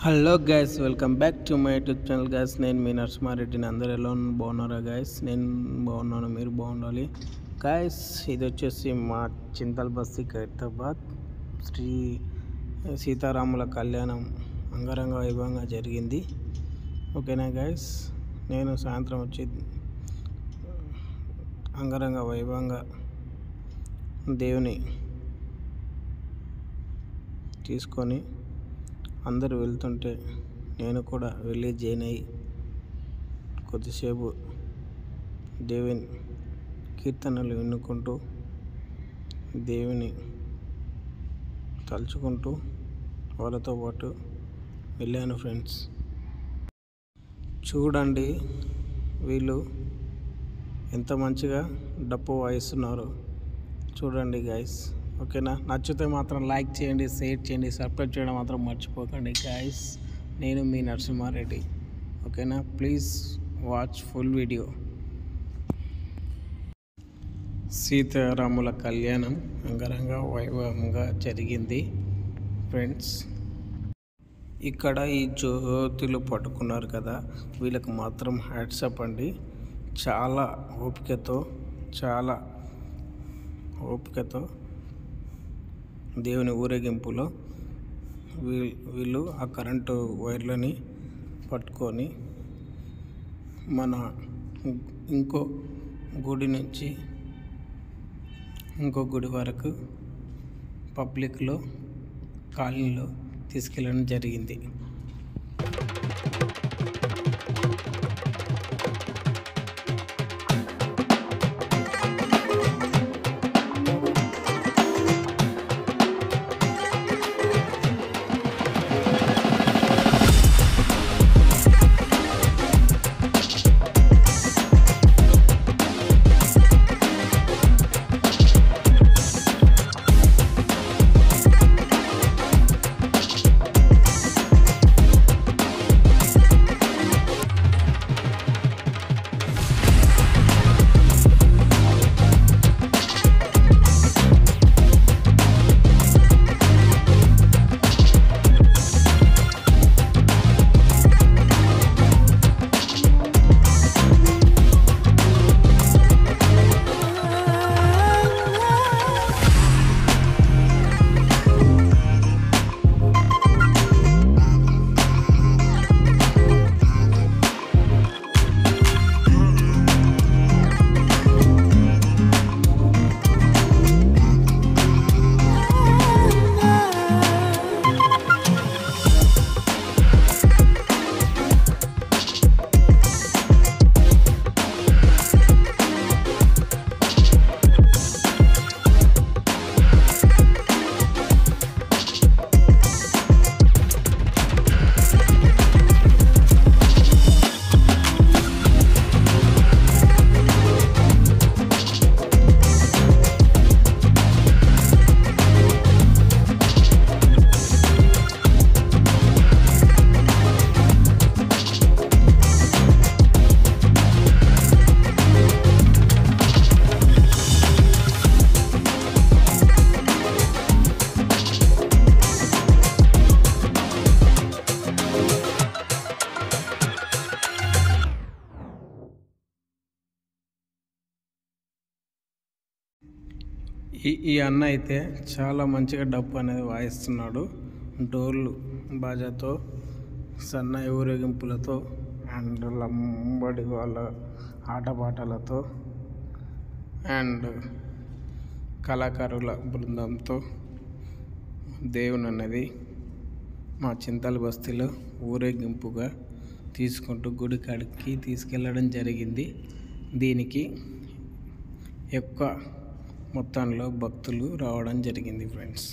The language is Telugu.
Hello guys, welcome back to my YouTube channel guys. నేను మీ నరసింహారెడ్డిని. అందరు ఎలా బాగున్నారా గైస్? నేను బాగున్నాను, మీరు బాగుండాలి గైస్. ఇది వచ్చేసి మా చింతల్ బస్తీ ఖైరతాబాద్ శ్రీ సీతారాముల కళ్యాణం అంగరంగ వైభవంగా జరిగింది. ఓకేనా గైస్, నేను సాయంత్రం వచ్చి అంగరంగ వైభవంగా దేవుని తీసుకొని అందరూ వెళ్తుంటే నేను కూడా వెళ్ళి జాయిన్ అయ్యి కొద్దిసేపు దేవుని కీర్తనలు వినుకుంటూ దేవుని తలుచుకుంటూ వాళ్ళతో పాటు వెళ్ళాను ఫ్రెండ్స్. చూడండి వీళ్ళు ఎంత మంచిగా డప్పు వాయిస్తున్నారు చూడండి గైస్. ఓకేనా, నచ్చితే మాత్రం లైక్ చేయండి, షేర్ చేయండి, సబ్స్క్రైబ్ చేయడం మాత్రం మర్చిపోకండి గైస్. నేను మీ నరసింహారెడ్డి. ఓకేనా, ప్లీజ్ వాచ్ ఫుల్ వీడియో. సీతారాముల కళ్యాణం అంగరంగ వైభవంగా జరిగింది ఫ్రెండ్స్. ఇక్కడ ఈ జ్యోతులు పట్టుకున్నారు కదా, వీళ్ళకి మాత్రం హ్యాట్సప్ అండి. చాలా ఓపికతో దేవుని ఊరేగింపులో వీళ్ళు ఆ కరెంటు వైర్లని పట్టుకొని మన ఇంకో గుడి నుంచి ఇంకో గుడి వరకు పబ్లిక్లో కాలనీలో తీసుకెళ్ళడం జరిగింది. ఈ అన్న అయితే చాలా మంచిగా డప్పు అనేది వాయిస్తున్నాడు. డోర్లు బాజాతో, సన్నాయి ఊరేగింపులతో అండ్ లంబడి వాళ్ళ ఆటపాటలతో అండ్ కళాకారుల బృందంతో దేవుని అనేది మా చింతల బస్తీలో ఊరేగింపుగా తీసుకుంటూ గుడి కాడికి తీసుకెళ్ళడం జరిగింది. దీనికి ఎక్కువ మొత్తంలో భక్తులు రావడం జరిగింది ఫ్రెండ్స్.